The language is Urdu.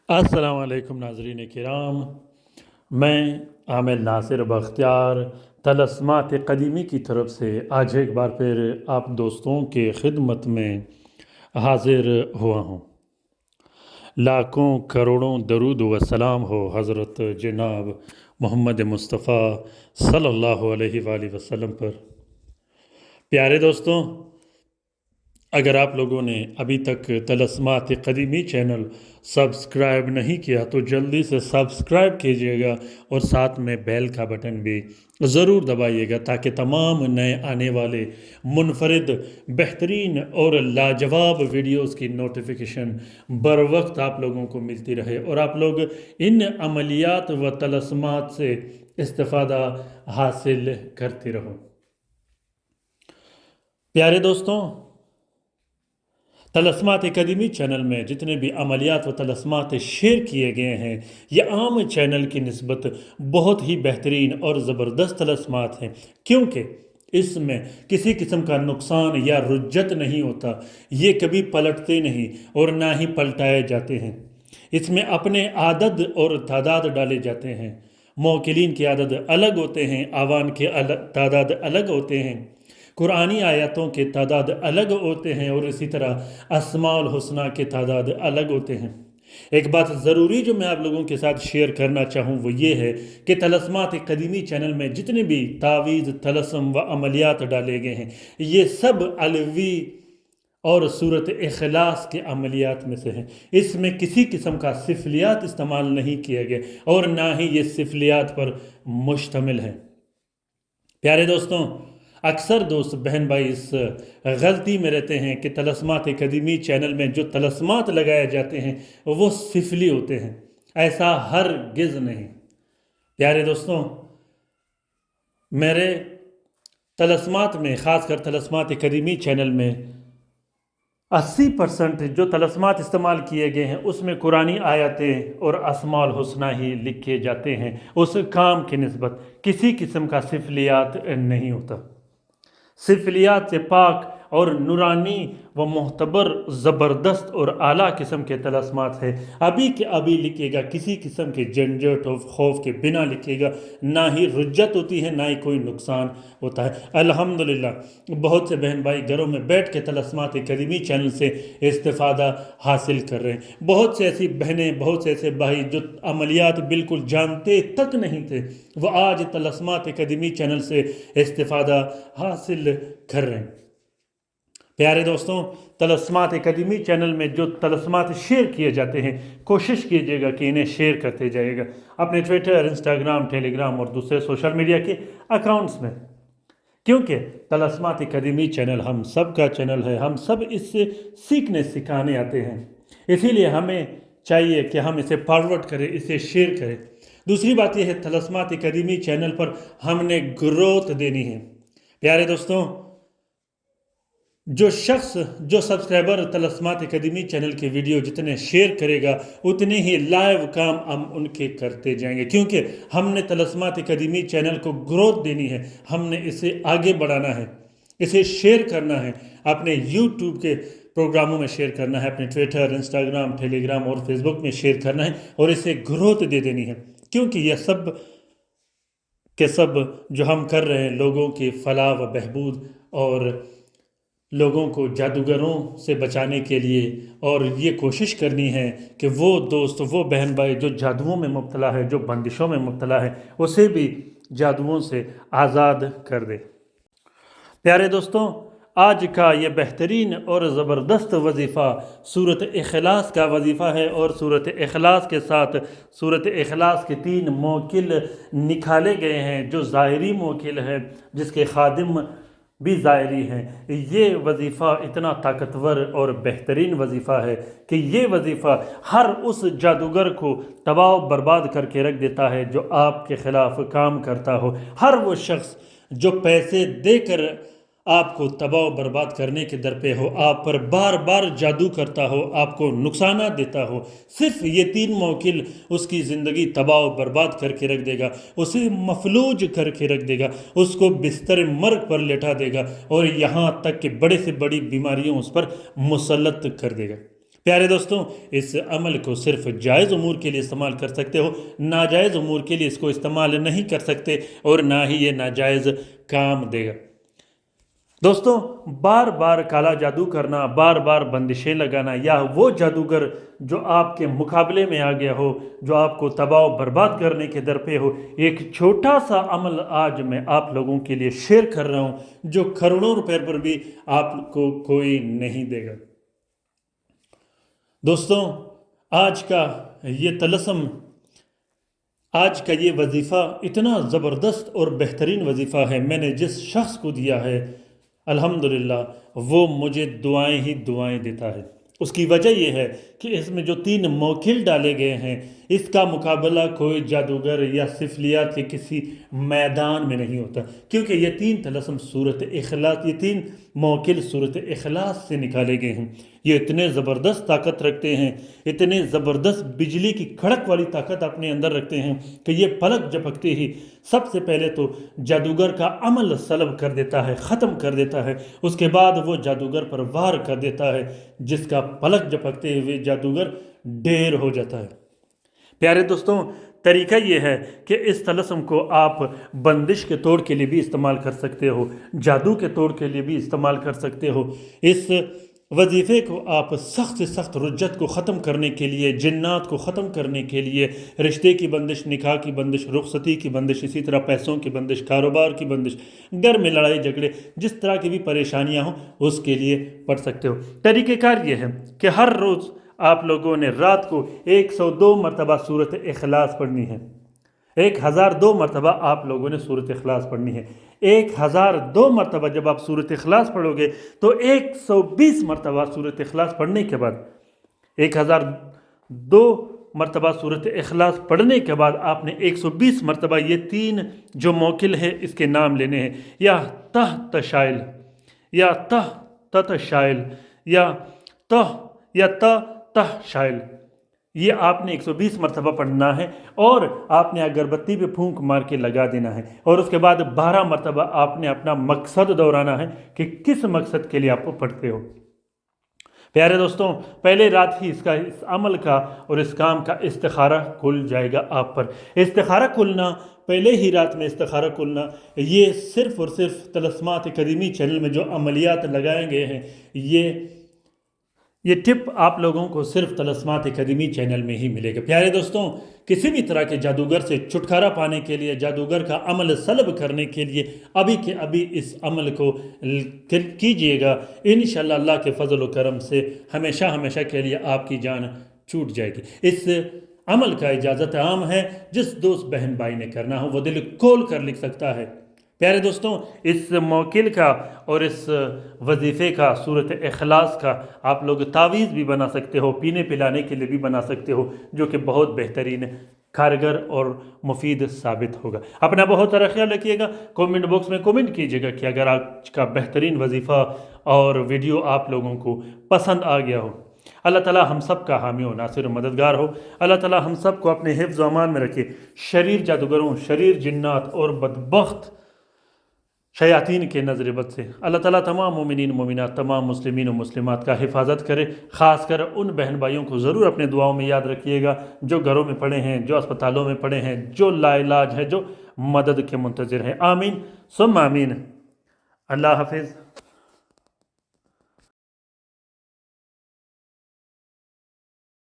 السلام علیکم ناظرین کرام، میں عامر ناصر بختیار طلسمات قدیمی کی طرف سے آج ایک بار پھر آپ دوستوں کے خدمت میں حاضر ہوا ہوں۔ لاکھوں کروڑوں درود و سلام ہو حضرت جناب محمد مصطفیٰ صلی اللہ علیہ وآلہ وسلم پر۔ پیارے دوستوں، اگر آپ لوگوں نے ابھی تک طلسمات قدیمی چینل سبسکرائب نہیں کیا تو جلدی سے سبسکرائب کیجئے گا اور ساتھ میں بیل کا بٹن بھی ضرور دبائیے گا تاکہ تمام نئے آنے والے منفرد بہترین اور لاجواب ویڈیوز کی نوٹیفیکیشن بر وقت آپ لوگوں کو ملتی رہے اور آپ لوگ ان عملیات و طلسمات سے استفادہ حاصل کرتے رہو۔ پیارے دوستوں، طلسمات قدیمی چینل میں جتنے بھی عملیات و طلسمات شیئر کیے گئے ہیں یہ عام چینل کی نسبت بہت ہی بہترین اور زبردست طلسمات ہیں، کیونکہ اس میں کسی قسم کا نقصان یا رجت نہیں ہوتا، یہ کبھی پلٹتے نہیں اور نہ ہی پلٹائے جاتے ہیں۔ اس میں اپنے عدد اور تعداد ڈالے جاتے ہیں، موکلین کی عدد الگ ہوتے ہیں، آوان کے تعداد الگ ہوتے ہیں، قرآنی آیاتوں کے تعداد الگ ہوتے ہیں اور اسی طرح اسماء الحسنہ کے تعداد الگ ہوتے ہیں۔ ایک بات ضروری جو میں آپ لوگوں کے ساتھ شیئر کرنا چاہوں وہ یہ ہے کہ طلسمات قدیمی چینل میں جتنے بھی تعویذ، طلسم و عملیات ڈالے گئے ہیں یہ سب علوی اور سورت اخلاص کے عملیات میں سے ہیں۔ اس میں کسی قسم کا سفلیات استعمال نہیں کیے گئے اور نہ ہی یہ سفلیات پر مشتمل ہے۔ پیارے دوستوں، اکثر دوست بہن بھائی اس غلطی میں رہتے ہیں کہ طلسمات قدیمی چینل میں جو طلسمات لگائے جاتے ہیں وہ سفلی ہوتے ہیں۔ ایسا ہرگز نہیں۔ پیارے دوستوں، میرے طلسمات میں، خاص کر طلسمات قدیمی چینل میں 80% جو طلسمات استعمال کیے گئے ہیں اس میں قرآنی آیاتیں اور اسماء الحسنہ ہی لکھے جاتے ہیں۔ اس کام کی نسبت کسی قسم کا سفلیات نہیں ہوتا۔ سفلیات سے پاک اور نورانی و معتبر زبردست اور اعلیٰ قسم کے طلسمات ہے۔ ابھی کے ابھی لکھے گا، کسی قسم کے جھنجھٹ اور خوف کے بنا لکھے گا، نہ ہی رجت ہوتی ہے نہ ہی کوئی نقصان ہوتا ہے۔ الحمدللہ بہت سے بہن بھائی گھروں میں بیٹھ کے طلسمات قدیمی چینل سے استفادہ حاصل کر رہے ہیں۔ بہت سے ایسی بہنیں، بہت سے ایسے بھائی جو عملیات بالکل جانتے تک نہیں تھے وہ آج طلسمات قدیمی چینل سے استفادہ حاصل کر رہے ہیں۔ پیارے دوستوں، طلسمات قدیمی چینل میں جو طلسمات شیئر کیے جاتے ہیں کوشش کیجئے گا کہ انہیں شیئر کرتے جائے گا اپنے ٹویٹر، انسٹاگرام، ٹیلی گرام اور دوسرے سوشل میڈیا کے اکاؤنٹس میں، کیونکہ طلسمات قدیمی چینل ہم سب کا چینل ہے، ہم سب اس سے سیکھنے سکھانے آتے ہیں، اسی لیے ہمیں چاہیے کہ ہم اسے فارورڈ کریں، اسے شیئر کریں۔ دوسری بات یہ ہے طلسمات قدیمی چینل پر ہم نے گروتھ دینی ہے۔ پیارے دوستوں، جو شخص، جو سبسکرائبر طلسمات قدیمی چینل کے ویڈیو جتنے شیئر کرے گا اتنے ہی لائیو کام ہم ان کے کرتے جائیں گے، کیونکہ ہم نے طلسمات قدیمی چینل کو گروتھ دینی ہے، ہم نے اسے آگے بڑھانا ہے، اسے شیئر کرنا ہے، اپنے یوٹیوب کے پروگراموں میں شیئر کرنا ہے، اپنے ٹویٹر، انسٹاگرام، ٹیلی گرام اور فیس بک میں شیئر کرنا ہے اور اسے گروتھ دے دینی ہے، کیونکہ یہ سب کے سب جو ہم کر رہے ہیں لوگوں کی فلاح و بہبود اور لوگوں کو جادوگروں سے بچانے کے لیے، اور یہ کوشش کرنی ہے کہ وہ دوست، وہ بہن بھائی جو جادوؤں میں مبتلا ہے، جو بندشوں میں مبتلا ہے، اسے بھی جادوؤں سے آزاد کر دے۔ پیارے دوستوں، آج کا یہ بہترین اور زبردست وظیفہ سورت اخلاص کا وظیفہ ہے، اور سورت اخلاص کے ساتھ سورت اخلاص کے 3 موکل نکالے گئے ہیں جو ظاہری موکل ہے، جس کے خادم بھی ظاہری ہیں۔ یہ وظیفہ اتنا طاقتور اور بہترین وظیفہ ہے کہ یہ وظیفہ ہر اس جادوگر کو تباہ و برباد کر کے رکھ دیتا ہے جو آپ کے خلاف کام کرتا ہو۔ ہر وہ شخص جو پیسے دے کر آپ کو تباہ و برباد کرنے کے در پہ ہو، آپ پر بار بار جادو کرتا ہو، آپ کو نقصانات دیتا ہو، صرف یہ 3 موکل اس کی زندگی تباہ و برباد کر کے رکھ دے گا، اسے مفلوج کر کے رکھ دے گا، اس کو بستر مرگ پر لٹا دے گا اور یہاں تک کہ بڑے سے بڑی بیماریوں اس پر مسلط کر دے گا۔ پیارے دوستوں، اس عمل کو صرف جائز امور کے لیے استعمال کر سکتے ہو، ناجائز امور کے لیے اس کو استعمال نہیں کر سکتے، اور نہ ہی یہ ناجائز کام دے گا۔ دوستوں، بار بار کالا جادو کرنا، بار بار بندشیں لگانا، یا وہ جادوگر جو آپ کے مقابلے میں آ گیا ہو، جو آپ کو تباہ و برباد کرنے کے در پہ ہو، ایک چھوٹا سا عمل آج میں آپ لوگوں کے لیے شیئر کر رہا ہوں، جو کروڑوں روپے پر بھی آپ کو کوئی نہیں دے گا۔ دوستوں، آج کا یہ طلسم، آج کا یہ وظیفہ اتنا زبردست اور بہترین وظیفہ ہے، میں نے جس شخص کو دیا ہے الحمدللہ وہ مجھے دعائیں ہی دعائیں دیتا ہے۔ اس کی وجہ یہ ہے کہ اس میں جو 3 موکل ڈالے گئے ہیں، اس کا مقابلہ کوئی جادوگر یا سفلیات کے کسی میدان میں نہیں ہوتا، کیونکہ یہ 3 طلسم سورۃ اخلاص، یہ 3 موکل سورۃ اخلاص سے نکالے گئے ہیں۔ یہ اتنے زبردست طاقت رکھتے ہیں، اتنے زبردست بجلی کی کھڑک والی طاقت اپنے اندر رکھتے ہیں کہ یہ پلک جھپکتے ہی سب سے پہلے تو جادوگر کا عمل سلب کر دیتا ہے، ختم کر دیتا ہے، اس کے بعد وہ جادوگر پر وار کر دیتا ہے، جس کا پلک جھپکتے ہوئے جادوگر ڈھیر ہو جاتا ہے۔ پیارے دوستوں، طریقہ یہ ہے کہ اس طلسم کو آپ بندش کے توڑ کے لیے بھی استعمال کر سکتے ہو، جادو کے توڑ کے لیے بھی استعمال کر سکتے ہو۔ اس وظیفے کو آپ سخت سے سخت رجت کو ختم کرنے کے لیے، جنات کو ختم کرنے کے لیے، رشتے کی بندش، نکاح کی بندش، رخصتی کی بندش، اسی طرح پیسوں کی بندش، کاروبار کی بندش، گھر میں لڑائی جھگڑے، جس طرح کی بھی پریشانیاں ہوں اس کے لیے پڑھ سکتے ہو۔ طریقہ کار یہ ہے کہ ہر روز آپ لوگوں نے رات کو 102 مرتبہ سورۃ اخلاص پڑھنی ہے۔ 1002 مرتبہ آپ لوگوں نے سورۃ اخلاص پڑھنی ہے۔ 1002 مرتبہ جب آپ سورۃ اخلاص پڑھو گے تو 120 مرتبہ سورۃ اخلاص پڑھنے کے بعد، 1002 مرتبہ سورۃ اخلاص پڑھنے کے بعد آپ نے 120 مرتبہ یہ 3 جو موکل ہے اس کے نام لینے ہیں، یا تہ شائل، یا تہ شائل، یا تہ شائل، یہ آپ نے 120 مرتبہ پڑھنا ہے، اور آپ نے اگربتی پہ پھونک مار کے لگا دینا ہے، اور اس کے بعد 12 مرتبہ آپ نے اپنا مقصد دہرانا ہے کہ کس مقصد کے لیے آپ کو پڑھتے ہو۔ پیارے دوستوں، پہلے رات ہی اس عمل کا اور اس کام کا استخارہ کھل جائے گا آپ پر۔ استخارہ کھلنا، پہلے ہی رات میں استخارہ کھلنا، یہ صرف اور صرف طلسمات قدیمی چینل میں جو عملیات لگائے گئے ہیں، یہ ٹپ آپ لوگوں کو صرف طلسمات قدیمی چینل میں ہی ملے گا۔ پیارے دوستوں، کسی بھی طرح کے جادوگر سے چھٹکارا پانے کے لیے، جادوگر کا عمل سلب کرنے کے لیے ابھی کے ابھی اس عمل کو کیجئے گا، انشاءاللہ اللہ کے فضل و کرم سے ہمیشہ ہمیشہ کے لیے آپ کی جان چھوٹ جائے گی۔ اس عمل کا اجازت عام ہے، جس دوست بہن بھائی نے کرنا ہو وہ دل کھول کر لکھ سکتا ہے۔ پیارے دوستوں، اس موکل کا اور اس وظیفے کا، سورۃ اخلاص کا، آپ لوگ تعویذ بھی بنا سکتے ہو، پینے پلانے کے لیے بھی بنا سکتے ہو، جو کہ بہت بہترین، کارگر اور مفید ثابت ہوگا۔ اپنا بہت سارا خیال رکھیے گا۔ کومنٹ باکس میں کومنٹ کیجیے گا کہ اگر آج کا بہترین وظیفہ اور ویڈیو آپ لوگوں کو پسند آ گیا ہو۔ اللہ تعالی ہم سب کا حامی و ناصر و مددگار ہو۔ اللہ تعالی ہم سب کو اپنے حفظ و امان میں رکھے، شریر جادوگروں، شریر جنات اور بدبخت شیاطین کے نظر بد سے اللہ تعالیٰ تمام مومنین مومنات، تمام مسلمین و مسلمات کا حفاظت کرے۔ خاص کر ان بہن بھائیوں کو ضرور اپنے دعاؤں میں یاد رکھیے گا جو گھروں میں پڑے ہیں، جو اسپتالوں میں پڑے ہیں، جو لا علاج ہے، جو مدد کے منتظر ہیں۔ آمین ثم آمین۔ اللہ حافظ۔